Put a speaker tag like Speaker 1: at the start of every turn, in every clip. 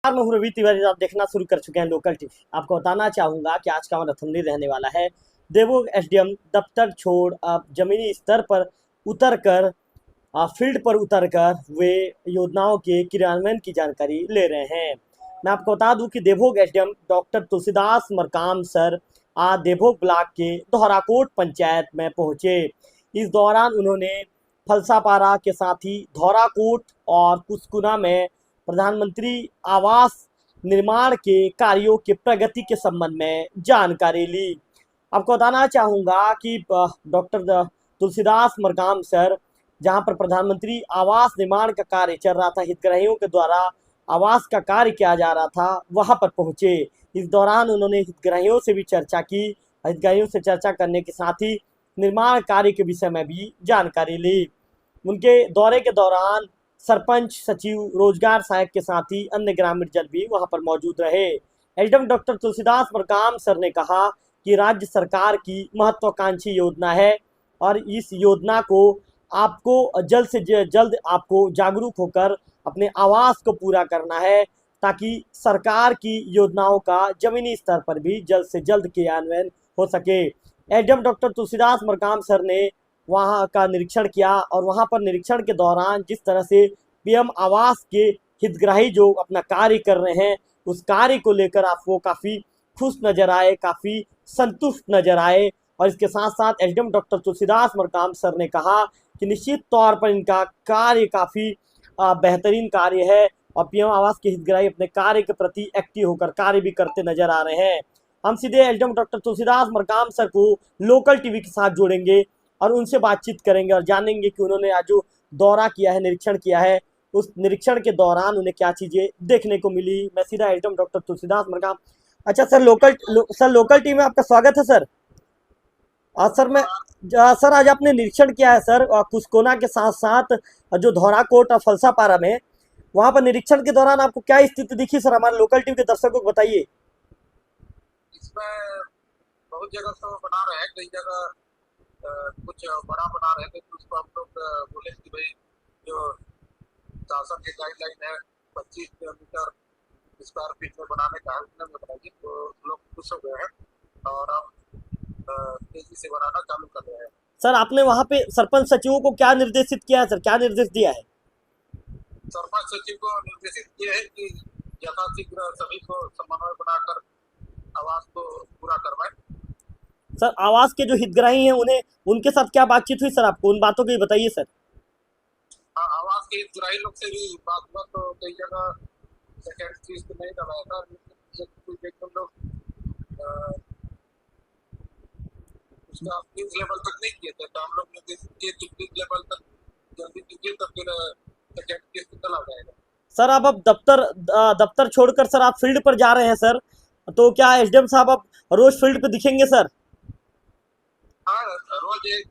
Speaker 1: मैं हूं रवि तिवारी। आप देखना शुरू कर चुके हैं लोकल टीवी। आपको बताना चाहूंगा कि आज का हमारा थंबनेल रहने वाला है देवोग एसडीएम दफ्तर छोड़ अब जमीनी स्तर पर उतर कर फील्ड पर उतरकर वे योजनाओं के क्रियान्वयन की जानकारी ले रहे हैं। मैं आपको बता दूं कि Deobhog SDM doctor Tulsidas Markam sir आज देवोग ब्लॉक के दोहराकोट पंचायत में पहुंचे। इस दौरान उन्होंने फलसापारा के साथ ही धौराकोट और कुसकुना में प्रधानमंत्री आवास निर्माण के कार्यों के प्रगति के संबंध में जानकारी ली। आपको बताना चाहूँगा कि डॉक्टर तुलसीदास मरकाम सर जहां पर प्रधानमंत्री आवास निर्माण का कार्य चल रहा था, हितग्राहियों के द्वारा आवास का कार्य किया जा रहा था, वहां पर पहुंचे। इस दौरान उन्होंने हितग्राहियों से भी चर्चा की। हितग्राहियों से चर्चा करने के साथ ही निर्माण कार्य के विषय में भी जानकारी ली। उनके दौरे के दौरान सरपंच, सचिव, रोजगार सहायक के साथ ही अन्य ग्रामीण जन भी वहां पर मौजूद रहे। SDM doctor Tulsidas Markam sir ने कहा कि राज्य सरकार की महत्वाकांक्षी योजना है और इस योजना को आपको जल्द से जल्द आपको जागरूक होकर अपने आवास को पूरा करना है, ताकि सरकार की योजनाओं का जमीनी स्तर पर भी जल्द से जल्द क्रियान्वयन हो सके। SDM doctor Tulsidas Markam sir ने वहां का निरीक्षण किया और वहां पर निरीक्षण के दौरान जिस तरह से पीएम आवास के हितग्राही जो अपना कार्य कर रहे हैं, उस कार्य को लेकर आपको काफ़ी खुश नजर आए, काफ़ी संतुष्ट नजर आए। और इसके साथ साथ SDM doctor Tulsidas Markam sir ने कहा कि निश्चित तौर पर इनका कार्य काफ़ी बेहतरीन कार्य है और पीएम आवास के हितग्राही अपने कार्य के प्रति एक्टिव होकर कार्य भी करते नजर आ रहे हैं। हम सीधे SDM doctor Tulsidas Markam sir को लोकल टीवी के साथ जोड़ेंगे और उनसे बातचीत करेंगे और जानेंगे कि उन्होंने आज जो दौरा किया है, निरीक्षण किया है, उस निरीक्षण के दौरान उन्हें क्या चीज़ें देखने को मिली। मैं सीधा एसडीएम डॉक्टर तुलसीदास मरकाम। अच्छा सर, लोकल टीम में आपका स्वागत है सर। सर मैं सर आज आपने निरीक्षण किया है सर कुसकोना के साथ साथ जो धौराकोट और फलसापारा में, वहाँ पर निरीक्षण के दौरान आपको क्या स्थिति दिखी सर? हमारे लोकल टीम के दर्शकों को बताइए।
Speaker 2: इसमें बहुत जगह तो बना रहे हैं, कई जगह कुछ बड़ा बना रहे थे, तो उसको हम लोग बोले कि भाई जो शासन की गाइडलाइन है 25 स्क्वायर फीट में बनाने का है, उसमें बताइए, तो लोग खुश हो गए हैं और हम तेजी से बनाना चालू कर रहे हैं।
Speaker 1: सर आपने वहाँ पे सरपंच सचिवों को क्या निर्देशित किया है सर? क्या निर्देश दिया है?
Speaker 2: सरपंच सचिव को निर्देशित किए है कि यथाशीघ्र सभी को समन्वय बनाकर आवास को पूरा करवाएं।
Speaker 1: सर आवास के जो हितग्राही हैं उन्हें, उनके साथ क्या बातचीत हुई सर? आपको उन बातों को बताइए सर।
Speaker 2: हाँ, आवास के हितग्राही लोग से भी बात हुआ, तो कई जगह सेकेंड किस्त नहीं दबाया था, लेकिन एक लोग उसका न्यूज लेवल तक नहीं किए थे, तो हम लोग ने न्यूज लेवल तक जल्दी कीजिए तो फिर सेकेंड किस्त चला जाएगा।
Speaker 1: सर आप अब दफ्तर छोड़कर सर आप फील्ड पर जा रहे हैं सर, तो क्या एसडीएम साहब अब रोज फील्ड पे दिखेंगे सर?
Speaker 2: हाँ, रोज एक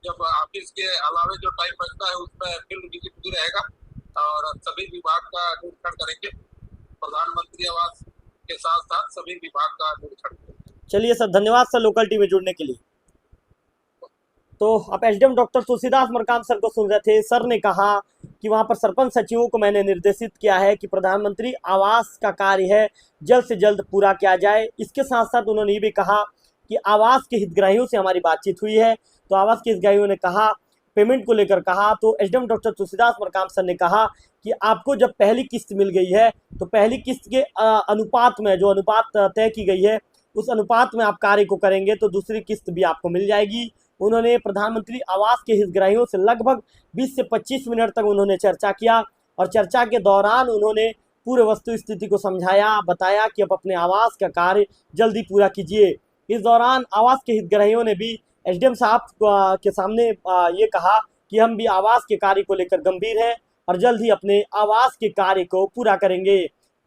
Speaker 2: जब ऑफिस के अलावे जो टाइम बचता है उसमें फील्ड विजिट भी रहेगा और सभी विभाग का निरीक्षण करेंगे। प्रधानमंत्री आवास के साथ साथ सभी विभाग का निरीक्षण करेंगे।
Speaker 1: चलिए सर, धन्यवाद सर लोकल टीवी में जुड़ने के लिए। तो आप SDM doctor Tulsidas Markam sir को सुन रहे थे। सर ने कहा कि वहां पर सरपंच सचिवों को मैंने निर्देशित किया है कि प्रधानमंत्री आवास का कार्य है जल्द से जल्द पूरा किया जाए। इसके साथ साथ उन्होंने ये भी कहा कि आवास के हितग्राहियों से हमारी बातचीत हुई है, तो आवास के हितग्राहियों ने कहा, पेमेंट को लेकर कहा, तो SDM doctor Tulsidas Markam sir ने कहा कि आपको जब पहली किस्त मिल गई है तो पहली किस्त के अनुपात में, जो अनुपात तय की गई है उस अनुपात में आप कार्य को करेंगे तो दूसरी किस्त भी आपको मिल जाएगी। उन्होंने प्रधानमंत्री आवास के हितग्राहियों से लगभग 20 से 25 मिनट तक उन्होंने चर्चा किया और चर्चा के दौरान उन्होंने पूरे वस्तु स्थिति को समझाया, बताया कि अब अपने आवास का कार्य जल्दी पूरा कीजिए। इस दौरान आवास के हितग्राहियों ने भी एसडीएम साहब के सामने ये कहा कि हम भी आवास के कार्य को लेकर गंभीर हैं और जल्द ही अपने आवास के कार्य को पूरा करेंगे।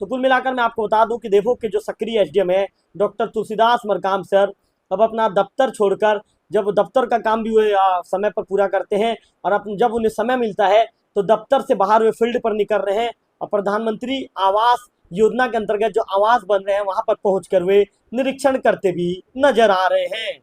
Speaker 1: तो कुल मिलाकर मैं आपको बता दूं कि देवोग के जो सक्रिय एसडीएम है डॉक्टर तुलसीदास मरकाम सर, अब अपना दफ्तर छोड़कर, जब दफ्तर का काम भी वे समय पर पूरा करते हैं और जब उन्हें समय मिलता है तो दफ्तर से बाहर वे फील्ड पर निकल रहे हैं और प्रधानमंत्री आवास योजना के अंतर्गत जो आवास बन रहे हैं वहां पर पहुंचकर वे निरीक्षण करते भी नजर आ रहे हैं।